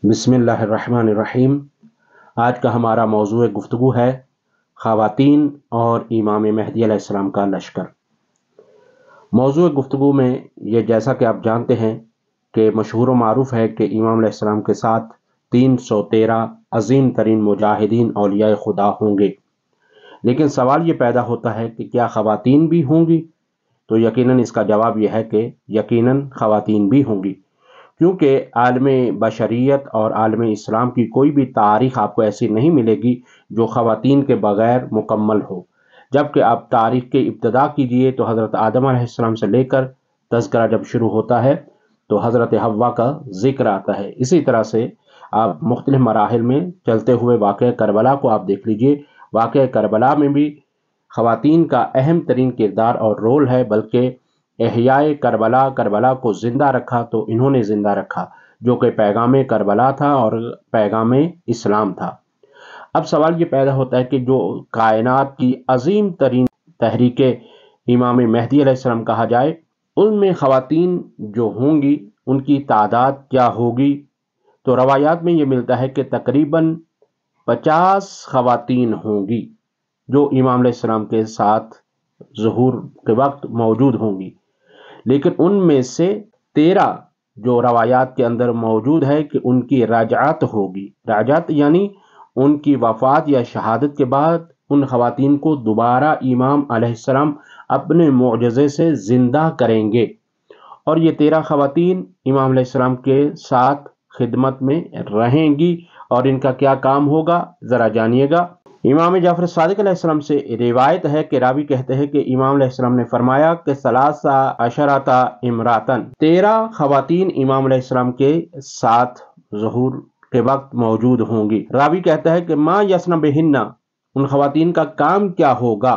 बिस्मिल्लाहिर्रहमानिर्रहीम। आज का हमारा मौजूद गुफ्तगू है ख़वातीन और इमाम मेहदी अलैहिस्सलाम का लश्कर। मौजूद गुफ्तगू में ये जैसा कि आप जानते हैं कि मशहूर व मारूफ़ है कि इमाम अलैहिस्सलाम के साथ 313 अज़ीम तरीन मुजाहिदीन औलिया खुदा होंगे। लेकिन सवाल ये पैदा होता है कि क्या ख़वातीन भी होंगी? तो यकीनन इसका जवाब यह है कि यकीनन ख़वातीन भी होंगी, क्योंकि आलमे बशरियत और आलमे इस्लाम की कोई भी तारीख़ आपको ऐसी नहीं मिलेगी जो ख़वातीन के बग़ैर मुकम्मल हो। जबकि आप तारीख़ के इब्तिदा कीजिए तो हज़रत आदम अलैहिस्सलाम से लेकर तज़किरा जब शुरू होता है तो हज़रत हव्वा का ज़िक्र आता है। इसी तरह से आप मुख्तलिफ़ मराहिल में चलते हुए वाक़या करबला को आप देख लीजिए। वाक़या करबला में भी ख़वातीन का अहम तरीन किरदार और रोल है, बल्कि एहयाए करबला, करबला को ज़िंदा रखा तो इन्होंने ज़िंदा रखा, जो कि पैगाम करबला था और पैगाम इस्लाम था। अब सवाल ये पैदा होता है कि जो कायनात की अजीम तरीन तहरीक इमाम मेहदी अलैहिस्सलाम कहा जाए, उनमें ख़वातीन जो होंगी उनकी तादाद क्या होगी? तो रवायात में ये मिलता है कि तकरीबन 50 ख़वातीन होंगी जो इमाम अलैहिस्सलाम के साथ ज़ुहूर के वक्त मौजूद होंगी। लेकिन उनमें से 13 जो रवायात के अंदर मौजूद है कि उनकी रजात होगी। रजात यानी उनकी वफ़ात या शहादत के बाद उन ख़वातीन को दोबारा इमाम अलैहिस्सलाम अपने मुअज़्ज़े से ज़िंदा करेंगे और ये 13 ख़वातीन इमाम अलैहिस्सलाम के साथ खिदमत में रहेंगी। और इनका क्या काम होगा, ज़रा जानिएगा। इमाम जाफ़र सादिक़ अलैहिस्सलाम से रिवायत है कि रावी कहते हैं कि इमाम अलैहिस्सलाम ने फरमाया कि सलासा अशरता इमरातन, 13 ख़वातीन इमाम अलैहिस्सलाम के साथ ज़ुहूर के वक्त मौजूद होंगी। रावी कहता है कि मा यसना बिहिन्ना, उन ख़वातीन का काम क्या होगा?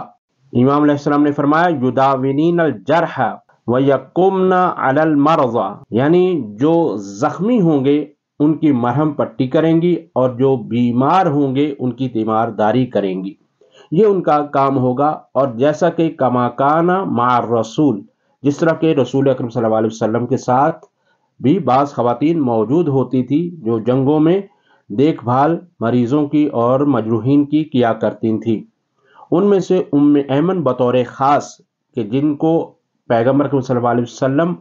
इमाम अलैहिस्सलाम ने फरमाया युदाविनीनल जरह व यकुमना अलल मरज़ा, यानी जो ज़ख्मी होंगे उनकी मरहम पट्टी करेंगी और जो बीमार होंगे उनकी तीमारदारी करेंगी। ये उनका काम होगा। और जैसा कि कमाकाना मार रसूल, जिस तरह के रसूल अकरम सल्लल्लाहु अलैहि वसल्लम के साथ भी बाज़ ख़वातीन मौजूद होती थी जो जंगों में देखभाल मरीज़ों की और मजरूहीन की किया करती थी। उनमें से उम्मे ऐमन बतौर ख़ास कि जिनको पैगम्बर अकरम सल्लल्लाहु अलैहि वसल्लम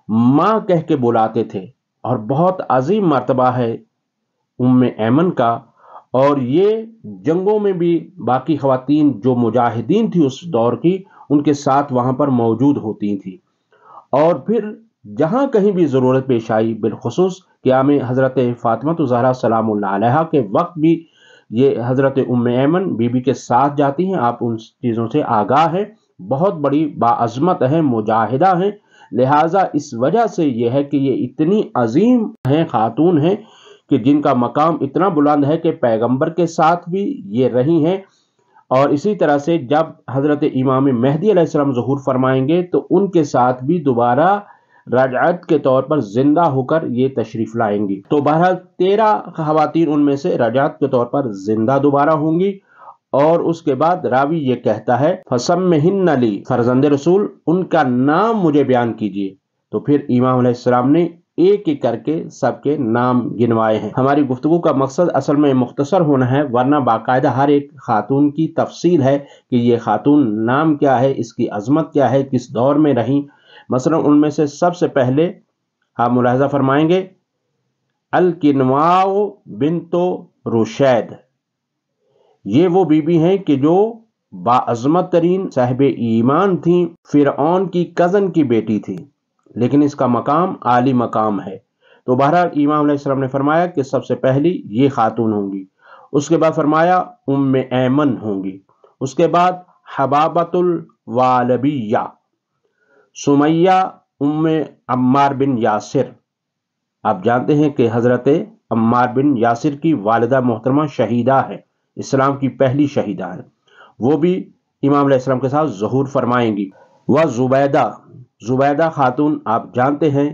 माँ कह के बुलाते थे, और बहुत अजीम मर्तबा है उम्मे ऐमन का। और ये जंगों में भी बाकी ख़वातीन जो मुजाहिदीन थी उस दौर की, उनके साथ वहाँ पर मौजूद होती थी। और फिर जहाँ कहीं भी ज़रूरत पेश आई, बिलखुसूस क़याम हज़रत फ़ातिमा ज़हरा सलामुल्लाह अलैहा के वक्त भी ये हज़रत उम्मे ऐमन बीबी के साथ जाती हैं। आप उन चीज़ों से आगाह हैं, बहुत बड़ी बाअज़मत हैं, मुजाहिदा हैं। लिहाजा इस वजह से यह है कि ये इतनी अजीम हैं, खातून हैं कि जिनका मकाम इतना बुलंद है कि पैगंबर के साथ भी ये रही हैं। और इसी तरह से जब हज़रत इमाम मेहदी अलैहिस्सलाम ज़ुहूर फरमाएंगे तो उनके साथ भी दोबारा रजअत के तौर पर जिंदा होकर ये तशरीफ लाएंगी। तो बहरहाल 13 ख़वातीन उनमें से रजअत के तौर पर जिंदा दोबारा होंगी। और उसके बाद रावी ये कहता है फसम्मिहिन्न ली, फरजंद रसूल उनका नाम मुझे बयान कीजिए। तो फिर इमाम अलैहिस्सलाम ने एक एक करके सबके नाम गिनवाए हैं। हमारी गुफ्तगू का मकसद असल में मुख्तसर होना है, वरना बाकायदा हर एक खातून की तफसील है कि ये खातून नाम क्या है, इसकी अजमत क्या है, किस दौर में रही। मसलन उनमें से सबसे पहले आप मुलाहजा फरमाएंगे अल किनवाओ बिन्तो रुशैद। ये वो बीबी हैं कि जो बाअज़मत तरीन साहिब ईमान थी, फिरऔन की कज़न की बेटी थी, लेकिन इसका मकाम आली मकाम है। तो बहरहाल इमाम अलैहिस्सलाम ने फरमाया कि सबसे पहली ये खातून होंगी। उसके बाद फरमाया उम्मे ऐमन होंगी। उसके बाद हबाबतुल वालबिया, सुमैया उम्मे अम्मार बिन यासिर। आप जानते हैं कि हज़रत अम्मार बिन यासिर की वालिदा मोहतरमा शहीदा है, इस्लाम की पहली शहीदा है। वो भी इमाम अलैहिस्सलाम के साथ ज़ुहूर फरमाएंगी। वह ज़ुबैदा खातून आप जानते हैं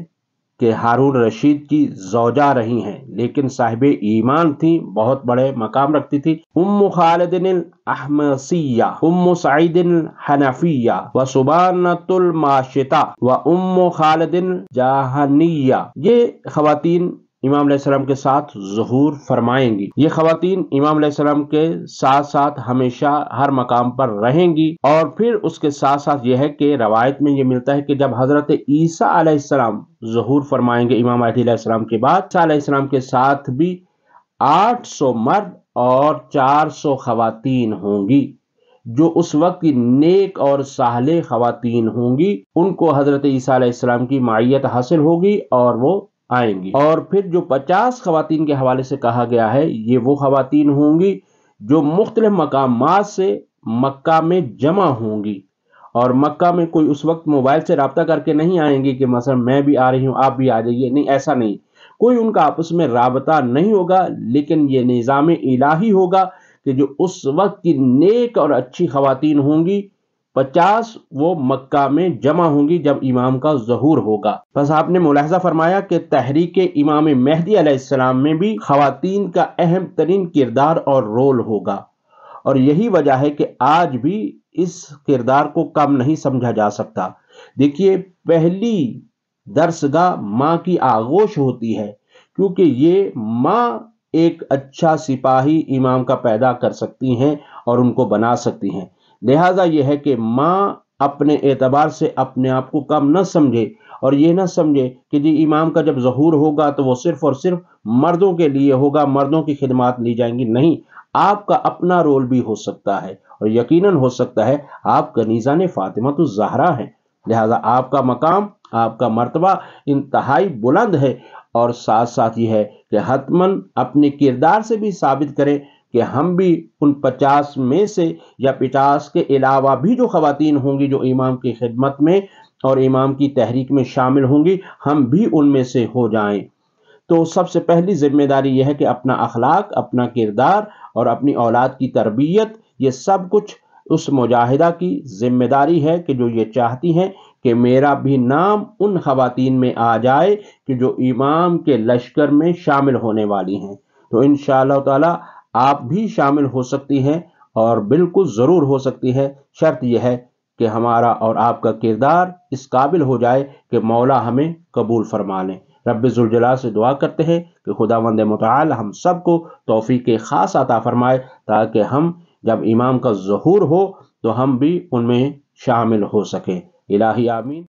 कि हारून रशीद की ज़ौजा रही हैं, लेकिन साहिब ईमान थी, बहुत बड़े मकाम रखती थी। उम्मु खालिदिन अहमसिया, उम्मु सईदिन हनफिया व सुबानतुल माशिता व उम्मु खालिदिन जहानिया। ये ख़वातीन امام علیہ السلام کے ساتھ ظہور فرمائیں گی۔ یہ خواتین امام علیہ السلام کے ساتھ ساتھ ہمیشہ ہر مقام پر رہیں گی۔ اور پھر اس کے ساتھ ساتھ یہ ہے کہ روایت میں یہ ملتا ہے کہ جب حضرت عیسیٰ علیہ السلام ظہور فرمائیں گے امام مہدی علیہ السلام کے بعد، عیسیٰ علیہ السلام کے ساتھ بھی 800 مرد اور 400 خواتین ہوں گی، جو اس وقت کی نیک اور صالح خواتین ہوں گی۔ ان کو حضرت عیسیٰ علیہ السلام کی معیت حاصل ہوگی اور وہ آئیں گی۔ اور پھر جو 50 خواتین کے حوالے سے کہا گیا ہے، یہ وہ خواتین ہوں گی جو مختلف مقامات سے مکہ میں جمع ہوں گی۔ اور مکہ میں کوئی اس وقت موبائل سے رابطہ کر کے نہیں آئیں گی کہ مثلا میں بھی آ رہی ہوں آپ بھی آ جائیے، نہیں، ایسا نہیں، کوئی ان کا آپس میں رابطہ نہیں ہوگا، لیکن یہ نظام الہی ہوگا کہ جو اس وقت کی نیک اور اچھی خواتین ہوں گی 50 وہ مکہ میں جمع ہوں گی جب امام کا ظہور ہوگا۔ بس آپ نے ملاحظہ فرمایا کہ تحریک امام مہدی علیہ السلام میں بھی خواتین کا اہم ترین کردار اور رول ہوگا، اور یہی وجہ ہے کہ آج بھی اس کردار کو کم نہیں سمجھا جا سکتا۔ دیکھیے، پہلی درسگاہ ماں کی آغوش ہوتی ہے، کیونکہ یہ ماں ایک اچھا سپاہی امام کا پیدا کر سکتی ہیں اور ان کو بنا سکتی ہیں۔ لہٰذا یہ ہے کہ ماں اپنے اعتبار سے اپنے آپ کو کم نہ سمجھے، اور یہ نہ سمجھے کہ جی امام کا جب ظہور ہوگا تو وہ صرف اور صرف مردوں کے لیے ہوگا، مردوں کی خدمات لی جائیں گی۔ نہیں، آپ کا اپنا رول بھی ہو سکتا ہے، اور یقیناً ہو سکتا ہے آپ کنیزان فاطمۃ الزہرا ہیں، لہذا آپ کا مقام، آپ کا مرتبہ انتہائی بلند ہے۔ اور ساتھ ساتھ یہ ہے کہ حتماً اپنے کردار سے بھی ثابت کریں کہ ہم بھی ان 50 میں سے یا 50 کے علاوہ بھی جو خواتین ہوں گی جو امام کی خدمت میں اور امام کی تحریک میں شامل ہوں گی، ہم بھی ان میں سے ہو جائیں۔ تو سب سے پہلی ذمہ داری یہ ہے کہ اپنا اخلاق، اپنا کردار اور اپنی اولاد کی تربیت، یہ سب کچھ اس مجاہدہ کی ذمہ داری ہے کہ جو یہ چاہتی ہیں کہ میرا بھی نام ان خواتین میں آ جائے کہ جو امام کے لشکر میں شامل ہونے والی ہیں۔ تو انشاءاللہ تعالی آپ بھی شامل ہو سکتی ہیں، اور بالکل ضرور ہو سکتی ہے، شرط یہ ہے کہ ہمارا اور آپ کا کردار اس قابل ہو جائے کہ مولا ہمیں قبول فرما لیں۔ رب ذوالجلال سے دعا کرتے ہیں کہ خداوند متعال ہم سب کو توفیق خاص عطا فرمائے، تاکہ ہم جب امام کا ظہور ہو تو ہم بھی ان میں شامل ہو سکیں۔ الہی آمین۔